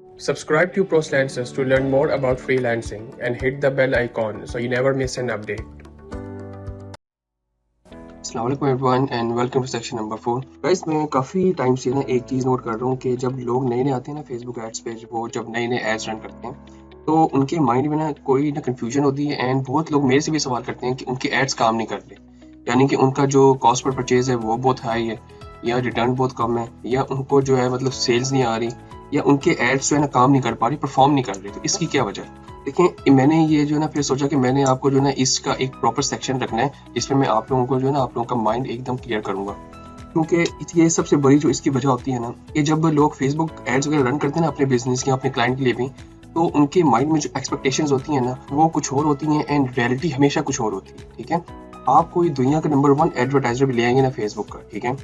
Subscribe to ProSlancers to learn more about freelancing and hit the bell icon so you never miss an update. अस्सलामुअलैकुम everyone and welcome to section number 4। Guys मैं काफ़ी time से ना एक चीज़ note कर रहा हूँ कि जब लोग नए आते हैं ना फेसबुक एड्स पे, वो जब नए एड्स रन करते हैं तो उनके माइंड में ना कोई ना कन्फ्यूजन होती है एंड बहुत लोग मेरे से भी सवाल करते हैं कि उनके एड्स काम नहीं कर रहे, यानी कि उनका जो कॉस्ट पर परचेज है वो बहुत हाई है या रिटर्न बहुत कम है या उनको जो है मतलब सेल्स नहीं आ रही या उनके एड्स जो है ना काम नहीं कर पा रही, परफॉर्म नहीं कर रही। तो इसकी क्या वजह है? देखिए मैंने ये जो है ना फिर सोचा कि मैंने आपको जो है ना इसका एक प्रॉपर सेक्शन रखना है जिसमें मैं आप लोगों को जो है ना आप लोगों का माइंड एकदम क्लियर करूंगा, क्योंकि ये सबसे बड़ी जो इसकी वजह होती है ना कि जब लोग फेसबुक एड्स वगैरह रन करते हैं ना अपने बिजनेस या अपने क्लाइंट के लिए भी, तो उनके माइंड में जो एक्सपेक्टेशंस होती हैं ना वो कुछ और होती हैं एंड रियलिटी हमेशा कुछ और होती है। ठीक है, आप कोई दुनिया का नंबर 1 एडवर्टाइजर भी ले आएंगे ना फेसबुक का, ठीक है,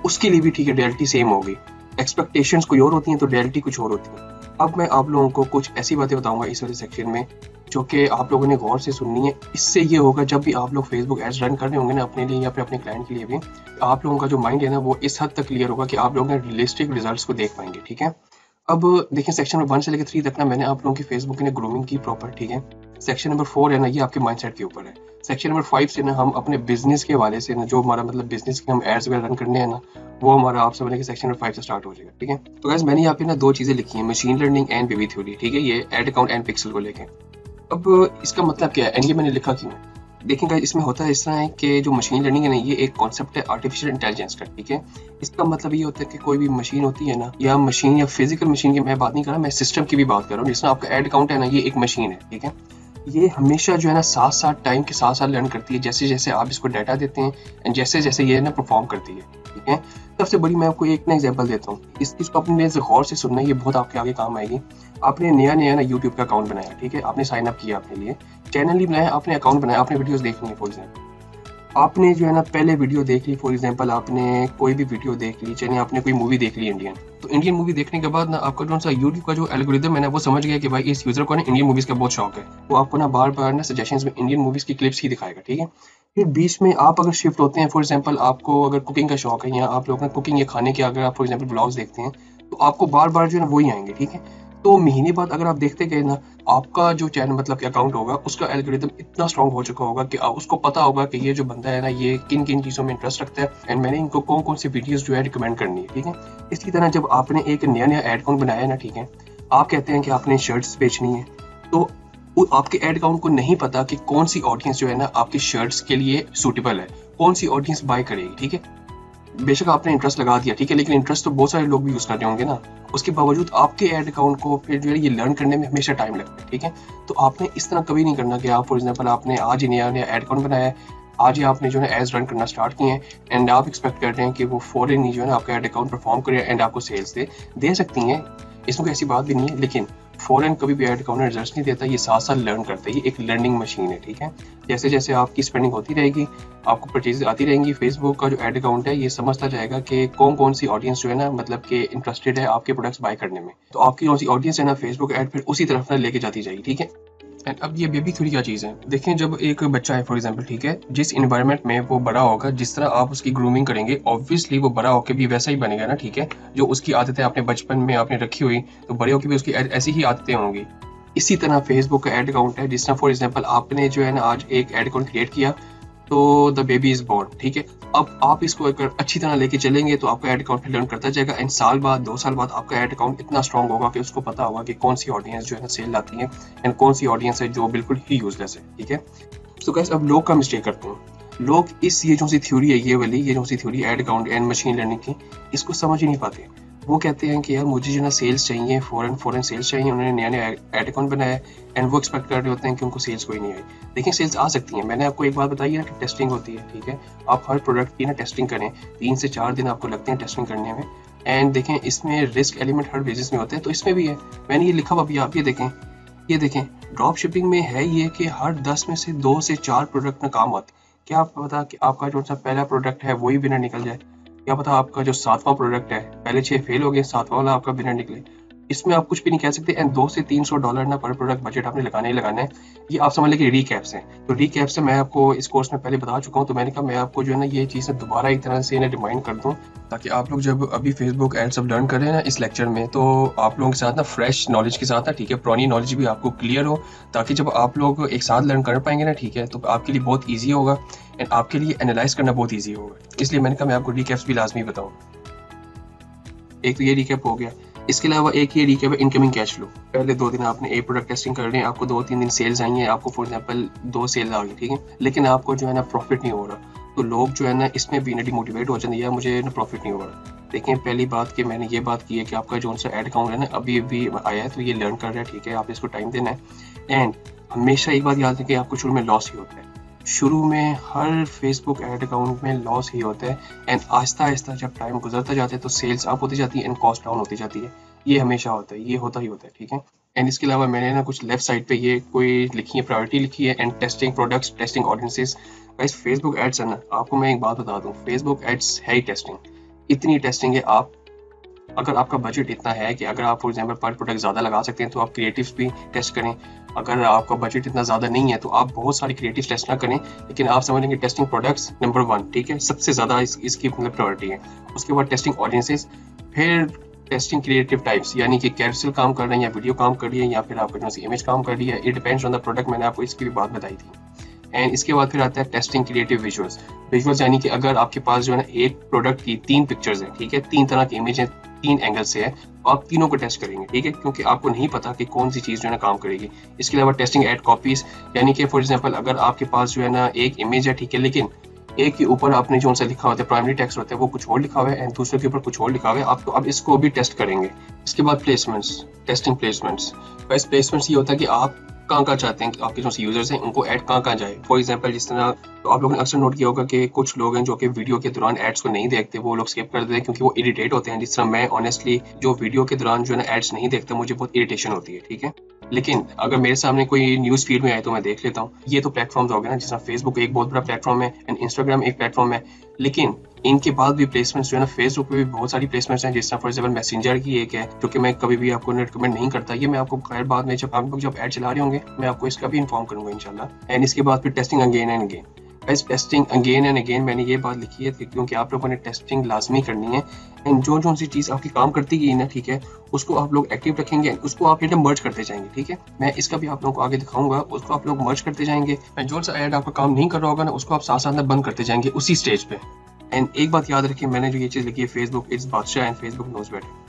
उसके लिए भी ठीक है रियलिटी सेम होगी, एक्सपेक्टेशंस कोई और होती हैं तो रियलिटी कुछ और होती है। अब मैं आप लोगों को कुछ ऐसी बातें बताऊंगा इस वाले सेक्शन में जो कि आप लोगों ने गौर से सुननी है। इससे ये होगा जब भी आप लोग फेसबुक एड्स रन कर रहे होंगे ना अपने लिए या फिर अपने क्लाइंट के लिए भी, आप लोगों का जो माइंड है ना वो इस हद तक क्लियर होगा कि आप लोग रियलिस्टिक रिजल्ट्स को देख पाएंगे। ठीक है, अब देखिए सेक्शन नंबर 1 से लेकर 3 तक ना मैंने आप लोगों की फेसबुक ने ग्रूमिंग की प्रॉपर। ठीक है, सेक्शन नंबर 4 है ना ये आपके माइंडसेट के ऊपर है। सेक्शन नंबर 5 से ना हम अपने बिजनेस के हवाले से ना जो हमारा मतलब बिजनेस के हम एड्स वगैरह रन करने हैं ना वो हमारा आप समझ लेंगे सेक्शन नंबर 5 से स्टार्ट हो जाएगा। ठीक है, तो गाइस मैंने यहाँ पे ना 2 चीजें लिखी हैं, machine learning and baby theory. ठीक है, ये एड अकाउंट एंड पिक्सल को लेके। अब इसका मतलब क्या है एंड ये मैंने लिखा क्यों? देखिए गाइस इसमें होता है इस तरह है कि जो मशीन लर्निंग है ना ये एक कॉन्सेप्ट है आर्टिफिशियल इंटेलिजेंस का। ठीक है, इसका मतलब ये होता है कि कोई भी मशीन होती है ना, या मशीन या फिजिकल मशीन की मैं बात नहीं कर रहा, मैं सिस्टम की भी बात कर रहा हूँ। जिसमें आपका एड अकाउंट है ना ये एक मशीन है। ठीक है, ये हमेशा जो है ना साथ साथ टाइम के साथ साथ लर्न करती है जैसे जैसे आप इसको डाटा देते हैं एंड जैसे जैसे ये ना परफॉर्म करती है। ठीक है, सबसे बड़ी मैं आपको एक ना एग्जांपल देता हूँ, इसको अपने गौर से सुनना, ये बहुत आपके आगे काम आएगी। आपने नया ना यूट्यूब का अकाउंट बनाया, ठीक है, आपने साइन अप किया अपने लिए, चैनल ही बनाया, आपने अकाउंट बनाया, आपने वीडियोस देखनी है। फॉर एग्जाम्पल आपने जो है ना पहले वीडियो देख ली, फॉर एग्जांपल आपने कोई भी वीडियो देख ली, चलिए आपने कोई मूवी देख ली इंडियन, तो इंडियन मूवी देखने के बाद ना आपका जो सा यूट्यूब का जो एल्गोरिदम है ना वो समझ गया कि भाई इस यूजर को ना इंडियन मूवीज का बहुत शौक है, वो आपको ना बार बार ना सजेशंस में इंडियन मूवीज की क्लिप्स ही दिखाएगा। ठीक है, फिर बीच में आप अगर शिफ्ट होते हैं, फॉर एग्जांपल आपको अगर कुकिंग का शौक है या आप लोग कुकिंग या खाने के अगर आप फॉर एग्जांपल ब्लॉग्स देखते हैं तो आपको बार बार जो है ना वही आएंगे। ठीक है, तो महीने बाद अगर आप देखते गए ना आपका जो चैनल मतलब अकाउंट होगा उसका एल्गोरिदम इतना स्ट्रांग हो चुका होगा कि उसको पता होगा कि ये जो बंदा है ना ये किन किन चीज़ों में इंटरेस्ट रखता है एंड मैंने इनको कौन कौन सी वीडियोस जो है रिकमेंड करनी है। ठीक है, इसी तरह जब आपने एक नया एड अकाउंट बनाया है ना, ठीक है, आप कहते हैं कि आपने शर्ट्स बेचनी है, तो आपके एड अकाउंट को नहीं पता कि कौन सी ऑडियंस जो है ना आपकी शर्ट्स के लिए सूटेबल है, कौन सी ऑडियंस बाय करेगी। ठीक है, बेशक आपने इंटरेस्ट लगा दिया, ठीक है, लेकिन इंटरेस्ट तो बहुत सारे लोग भी यूज कर रहे होंगे ना, उसके बावजूद आपके एड अकाउंट को फिर जो है ये लर्न करने में हमेशा टाइम लगता है। ठीक है, तो आपने इस तरह कभी नहीं करना कि आप फॉर एग्जांपल आपने आज ही नया एड अकाउंट बनाया है, आज ही आपने जो है एड्स रन करना स्टार्ट किए हैं एंड आप एक्सपेक्ट कर रहे हैं कि वो फॉरन ही जो है ना आपका एड अकाउंट परफॉर्म करे एंड आपको सेल्स दे सकती हैं, इसमें कोई ऐसी बात भी नहीं है, लेकिन फॉरन कभी भी एड अकाउंट रिजल्ट नहीं देता, ये साथ साथ लर्न करता है, ये एक लर्निंग मशीन है। ठीक है, जैसे जैसे आपकी स्पेंडिंग होती रहेगी, आपको परचेज आती रहेंगी, फेसबुक का जो एड अकाउंट है ये समझता जाएगा कि कौन कौन सी ऑडियंस जो है ना मतलब कि इंटरेस्टेड है आपके प्रोडक्ट्स बाय करने में, तो आपकी कौन सी ऑडियंस है ना फेसबुक एड फिर उसी तरफ ना लेके जाती जाएगी। ठीक है, एंड अब ये बेबी थ्योरी क्या चीज़ है? देखें, जब एक बच्चा है फॉर एग्जांपल, ठीक है, जिस इन्वायरमेंट में वो बड़ा होगा, जिस तरह आप उसकी ग्रूमिंग करेंगे, ऑब्वियसली वो बड़ा होकर भी वैसा ही बनेगा ना। ठीक है, जो उसकी आदतें आपने बचपन में आपने रखी हुई तो बड़े होकर भी उसकी ऐसी ही आदतें होंगी। इसी तरह फेसबुक का एड अकाउंट है, जिस तरह फॉर एग्जांपल आपने जो है ना आज एक एड अकाउंट क्रिएट किया तो द बेबी इज बोर्न। ठीक है, अब आप इसको अगर अच्छी तरह लेके चलेंगे तो आपका एड अकाउंट लर्न करता जाएगा एंड साल बाद 2 साल बाद आपका एड अकाउंट इतना स्ट्रांग होगा कि उसको पता होगा कि कौन सी ऑडियंस जो है ना सेल लाती है एंड कौन सी ऑडियंस है जो बिल्कुल ही यूजलेस है। ठीक है, तो गाइस अब लोग का मिस्टेक करते हैं, लोग इस ये जो सी थ्योरी है, ये जो सी theory ad account and machine learning की, इसको समझ ही नहीं पाते। वो कहते हैं कि यार मुझे जो ना सेल्स चाहिए, फॉरेन सेल्स चाहिए, उन्होंने नया एड अकाउंट बनाया एंड वो एक्सपेक्ट कर रहे होते हैं कि उनको सेल्स कोई नहीं आई। देखिए सेल्स आ सकती है, मैंने आपको एक बात बताई है ना कि टेस्टिंग होती है। ठीक है, आप हर प्रोडक्ट की ना टेस्टिंग करें, 3 से 4 दिन आपको लगते हैं टेस्टिंग करने में एंड देखें इसमें रिस्क एलिमेंट हर बिजनेस में होते हैं, तो इसमें भी है, मैंने ये लिखा हुआ अभी आप ये देखें ड्रॉप शिपिंग में है ये कि हर 10 में से 2 से 4 प्रोडक्ट में काम आते। क्या आपको पता कि आपका जो सा पहला प्रोडक्ट है वही विनर निकल जाए? क्या पता आपका जो 7वां प्रोडक्ट है, पहले 6 फेल हो गए, 7वां वाला आपका विनर निकले? इसमें आप कुछ भी नहीं कह सकते। एंड $200 से $300 ना पर प्रोडक्ट बजट आपने लगाना ही लगाना है। ये आप समझ लें कि रीकैप्स हैं। तो रीकैप्स से मैं आपको इस कोर्स में पहले बता चुका हूँ, तो मैंने कहा मैं आपको जो है ना ये चीज़ें दोबारा एक तरह से इन्हें रिमाइंड कर दूँ, ताकि आप लोग जब अभी फेसबुक एड्स सब लर्न कर रहे हैं ना इस लेक्चर में, तो आप लोगों के साथ ना फ्रेश नॉलेज के साथ ना, ठीक है, पुरानी नॉलेज भी आपको क्लियर हो, ताकि जब आप लोग एक साथ लर्न कर पाएंगे ना, ठीक है, तो आपके लिए बहुत ईजी होगा एंड आपके लिए एनालाइज करना बहुत ईजी होगा। इसलिए मैंने कहा मैं आपको रीकैप्स भी लाजमी बताऊँ। एक तो ये रिकैप हो गया। इसके अलावा एक ये रिकैप है इनकमिंग कैश फ्लो। पहले 2 दिन आपने एक प्रोडक्ट टेस्टिंग कर रहे हैं, आपको 2-3 दिन सेल्स आई हैं, आपको फॉर एग्जांपल 2 सेल्स आ गई, ठीक है, लेकिन आपको जो है ना प्रॉफिट नहीं हो रहा, तो लोग जो है ना इसमें भी ना डिमोटिवेट हो जाते हैं, या मुझे ना प्रॉफिट नहीं हो रहा। देखें, पहली बात कि मैंने ये बात की है कि आपका जो सा एड अकाउंट है ना अभी अभी आया है, तो ये लर्न कर रहा है, ठीक है, आप इसको टाइम देना है। एंड हमेशा एक बात याद रखें, आपको शुरू में लॉस ही होता है। शुरू में हर फेसबुक एड अकाउंट में लॉस ही होता है, एंड आहिस्ता आहिस्ता जब टाइम गुजरता जाता है तो सेल्स अप होती जाती है एंड कॉस्ट डाउन होती जाती है। ये हमेशा होता है, ये होता ही होता है, ठीक है। एंड इसके अलावा मैंने ना कुछ लेफ्ट साइड पे ये कोई लिखी है, प्रायोरिटी लिखी है, and testing products, testing audiences. Guys, Facebook ads है ना, आपको मैं एक बात बता दूं, फेसबुक एड्स है ही टेस्टिंग। इतनी टेस्टिंग है, आप अगर आपका बजट इतना है कि अगर आप फॉर एग्जांपल पर प्रोडक्ट ज़्यादा लगा सकते हैं तो आप क्रिएटिव्स भी टेस्ट करें। अगर आपका बजट इतना ज़्यादा नहीं है तो आप बहुत सारी क्रिएटिव टेस्ट ना करें, लेकिन आप समझ लेंगे टेस्टिंग प्रोडक्ट्स नंबर 1, ठीक है, सबसे ज़्यादा इसकी मतलब प्रायोरिटी है। उसके बाद टेस्टिंग ऑडियंसेस, फिर टेस्टिंग क्रिएटिव टाइप्स, यानी कि कैरोसेल काम कर रहे हैं या वीडियो काम कर रही है या फिर आपके जो इमेज काम कर रही है, it depends on the product. मैंने आपको इसकी भी बात बताई थी। एंड इसके बाद फिर आता है टेस्टिंग क्रिएटिव विजुअल्स। विजुअल्स यानी कि अगर आपके पास जो है ना एक प्रोडक्ट की 3 पिक्चर्स हैं, ठीक है, 3 तरह की इमेज है, 3 एंगल से है, तो आप तीनों को टेस्ट करेंगे, ठीक है, क्योंकि आपको नहीं पता कि कौन सी चीज़ जो है ना काम करेगी। इसके अलावा टेस्टिंग एड कॉपीज, यानी कि फॉर एग्जांपल अगर आपके पास जो है ना एक इमेज है, ठीक है, लेकिन एक के ऊपर आपने जो सा लिखा होता है प्राइमरी टेक्स्ट होता है वो कुछ और लिखा हुआ है एंड दूसरे के ऊपर कुछ और लिखा हुआ है, आप तो अब इसको भी टेस्ट करेंगे। इसके बाद प्लेसमेंट्स, टेस्टिंग प्लेसमेंट्स। बस प्लेसमेंट्स ये होता है कि आप कहाँ चाहते हैं कि आपके जो यूजर्स हैं उनको ऐड कहाँ जाए। फॉर एग्जांपल जिस तरह तो आप लोगों ने अक्सर नोट किया होगा कि कुछ लोग हैं जो कि वीडियो के दौरान एड्स को नहीं देखते, वो लोग स्किप कर देते हैं क्योंकि वो इरिटेट होते हैं। जिस तरह मैं ऑनेस्टली जो वीडियो के दौरान जो है ना एड्स नहीं देखता, मुझे बहुत इरिटेशन होती है, ठीक है, लेकिन अगर मेरे सामने कोई न्यूज़ फीड में आए तो मैं देख लेता हूँ। ये तो प्लेटफॉर्म्स हो गए ना, जिस तरह फेसबुक एक बहुत बड़ा प्लेटफॉर्म है एंड इंस्टाग्राम एक प्लेटफॉर्म है, लेकिन इनके बाद भी प्लेसमेंट्स जो है ना, फेसबुक पे भी बहुत सारी प्लेसमेंट्स हैं। जिस तरह फॉर एग्जांपल मैसेंजर की एक है जो कि मैं कभी भी आपको रिकमेंड नहीं करता, ये मैं आपको खैर बाद में जब आप लोग जब ऐड चला रहे होंगे मैं आपको इसका भी इन्फॉर्म करूंगा इंशाल्लाह। एंड इसके बाद फिर टेस्टिंग अगेन एंड अगेन। बस टेस्टिंग अगेन एंड अगेन मैंने ये बात लिखी है क्योंकि आप लोगों ने टेस्टिंग लाजमी करनी है एंड जो सी चीज़ आपकी काम करती गई ना, ठीक है, उसको आप लोग एक्टिव रखेंगे, उसको आप ये मर्ज करते जाएंगे, ठीक है। मैं इसका भी आप लोगों को आगे दिखाऊंगा, उसको आप लोग मर्ज करते जाएंगे। जो सा ऐड आपका काम नहीं कर रहा होगा ना, उसको आप साथ साथ में बंद करते जाएंगे उसी स्टेज पे। एंड एक बात याद रखिए, मैंने जो ये चीज़ लिखी है, फेसबुक इज बादशाह एंड फेसबुक नोज बेटर।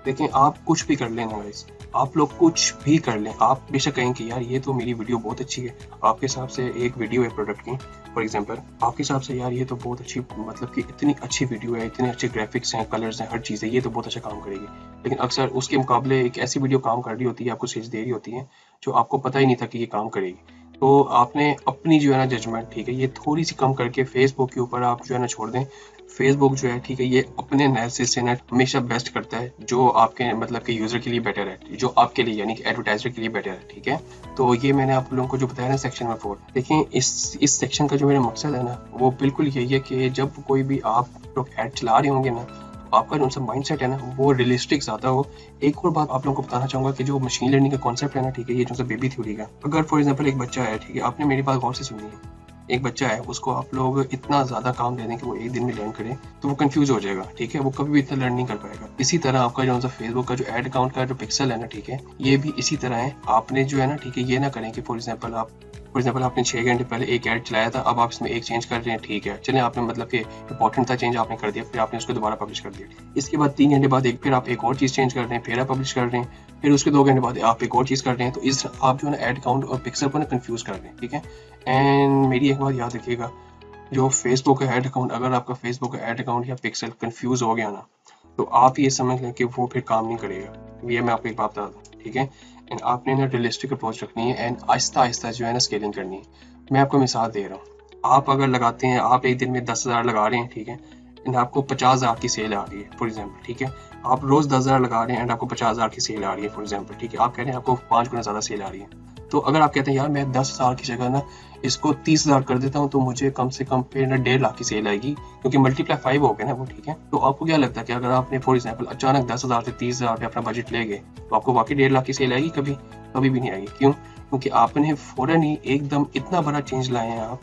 देखें, आप कुछ भी कर लें ना गाइस, आप लोग कुछ भी कर लें, आप बेशक कहें कि यार ये तो मेरी वीडियो बहुत अच्छी है, आपके हिसाब से एक वीडियो है प्रोडक्ट की फॉर एग्जांपल, आपके हिसाब से यार ये तो बहुत अच्छी, मतलब कि इतनी अच्छी वीडियो है, इतने अच्छे ग्राफिक्स हैं, कलर्स हैं, हर चीज़ है, ये तो बहुत अच्छा काम करेगी। लेकिन अक्सर उसके मुकाबले एक ऐसी वीडियो काम कर रही होती है, आपको सेल्स दे रही होती है, जो आपको पता ही नहीं था कि ये काम करेगी। तो आपने अपनी जो है ना जजमेंट, ठीक है, ये थोड़ी सी कम करके फेसबुक के ऊपर आप जो है ना छोड़ दें। फेसबुक जो है, ठीक है, ये अपने एनालिसिस से ना हमेशा बेस्ट करता है जो आपके मतलब के यूज़र के लिए बेटर है, जो आपके लिए यानी कि एडवर्टाइजर के लिए बेटर है, ठीक है। तो ये मैंने आप लोगों को जो बताया ना सेक्शन नंबर 4, देखें इस सेक्शन का जो मेरा मकसद है ना, वो बिल्कुल यही है कि जब कोई भी आप लोग ऐड चला रहे होंगे ना, आपका जो सा माइंडसेट है ना वो रियलिस्टिक ज़्यादा हो। एक और बात आप लोगों को बताना चाहूँगा कि जो मशीन लर्निंग का कॉन्सेप्ट है ना, ठीक है, ये जो सा बेबी थ्योरी का, अगर फॉर एग्जांपल एक बच्चा है, ठीक है, आपने मेरी बात गौर से सुनी है, एक बच्चा है, उसको आप लोग इतना ज़्यादा काम दे दें कि वो एक दिन में लर्न करे, तो वो कंफ्यूज हो जाएगा, ठीक है, वो कभी भी इतना लर्न नहीं कर पाएगा। इसी तरह आपका जो सा फेसबुक का जो एड अकाउंट का जो पिक्सल है ना, ठीक है, ये भी इसी तरह है। आपने जो है ना, ठीक है, ये ना करें कि फॉर एग्जांपल आपने 6 घंटे पहले एक ऐड चलाया था, अब आप इसमें एक चेंज कर रहे हैं, ठीक है, चलें, आपने मतलब कि इंपॉर्टेंट था चेंज आपने कर दिया, फिर आपने उसको दोबारा पब्लिश कर दिया। इसके बाद 3 घंटे बाद फिर आप एक और चीज़ चेंज कर रहे हैं, फिर आप पब्लिश कर रहे हैं, फिर उसके 2 घंटे बाद आप एक और चीज़ कर रहे हैं। तो इस आप जो है ना एड अकाउंट और पिक्सल को ना कन्फ्यूज़ कर रहे हैं, ठीक है। एंड मेरी एक बात याद रखिएगा, जो फेसबुक का एड अकाउंट, अगर आपका फेसबुक का एड अकाउंट या पिक्सल कन्फ्यूज़ हो गया ना, तो आप ये समझ लें कि वो फिर काम नहीं करेगा। ये मैं आपको एक बात बता दूँ, ठीक है। एंड आपने ना रियलिस्टिक अप्रोच रखनी है एंड आहिस्ता आहिस्ता जो है ना स्केलिंग करनी है। मैं आपको मिसाल दे रहा हूँ, आप अगर लगाते हैं, आप एक दिन में 10,000 लगा रहे हैं, ठीक है, एंड आपको 50,000 की सेल आ रही है फॉर एग्जांपल, ठीक है, आप रोज़ 10,000 लगा रहे हैं एंड आपको 50,000 की सेल आ रही है फॉर एग्जांपल, ठीक है, आप कह रहे हैं आपको 5 गुना ज़्यादा सेल आ रही है, तो अगर आप कहते हैं यार मैं 10,000 की जगह ना इसको 30,000 कर देता हूँ तो मुझे कम से कम फिर ना 1.5 लाख की सेल आएगी, क्योंकि मल्टीप्लाई 5 हो गया ना वो, ठीक है। तो आपको क्या लगता है कि अगर आपने फॉर एग्जाम्पल अचानक 10,000 से 30,000 पे अपना बजट ले गए तो आपको वाकई 1.5 लाख की सेल आएगी? कभी कभी भी नहीं आएगी। क्यों? क्योंकि आपने फौरन ही एकदम इतना बड़ा चेंज लाए हैं आप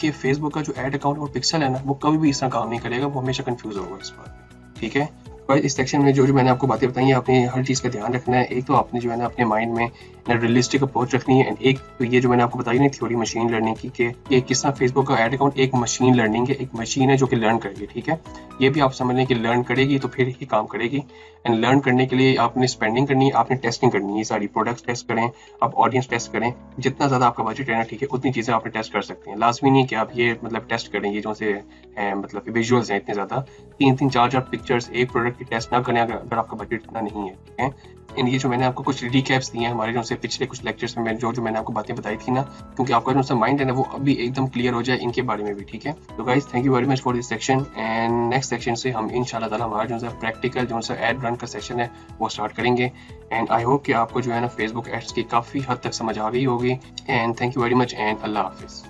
कि फेसबुक का जो एड अकाउंट और पिक्सल है ना वो कभी भी इस तरह काम नहीं करेगा, वो हमेशा कंफ्यूज होगा इस बात, ठीक है। पर इस सेक्शन में जो मैंने आपको बातें बताई है, आपने हर चीज़ का ध्यान रखना है। एक तो आपने जो है ना अपने माइंड में रियलिस्टिक अप्रोच रखनी है, एंड एक तो ये जो मैंने आपको बताई ना थ्योरी मशीन लर्निंग की, कि ये किस तरह फेसबुक का एड अकाउंट एक मशीन लर्निंग है, एक मशीन है जो कि लर्न करेगी, ठीक है। ये भी आप समझ लें कि लर्न करेगी तो फिर ही काम करेगी, एंड लर्न करने के लिए आपने स्पेंडिंग करनी है, आपने टेस्टिंग करनी है। ये सारी प्रोडक्ट्स टेस्ट करें, आप ऑडियंस टेस्ट करें, जितना ज़्यादा आपका बजट है ना, ठीक है, उतनी चीज़ें आपने टेस्ट कर सकते हैं। लाजमी नहीं कि आप ये मतलब टेस्ट करें, ये जो से मतलब विजुअल्स हैं इतने ज़्यादा, 3-3 4-4 पिक्चर्स एक प्रोडक्ट की टेस्ट ना करें अगर आपका बजट इतना नहीं है, ठीक है। एंड ये जो मैंने आपको कुछ रिकैप्स दिए हैं हमारे जो से पिछले कुछ लेक्चर्स में जो मैंने आपको बातें बताई थी ना, क्योंकि आपका जो सा माइंड है ना वो अभी एकदम क्लियर हो जाए इनके बारे में भी, ठीक है। तो guys thank you very much for this section, and next section से हम इंशाल्लाह ताला हमारा जो सा प्रैक्टिकल जो सा एड रन का सेक्शन है वो स्टार्ट करेंगे। एंड आई होप कि आपको जो है ना फेसबुक एड्स की काफ़ी हद तक समझ आ गई होगी। And thank you very much and अल्लाह हाफिज़।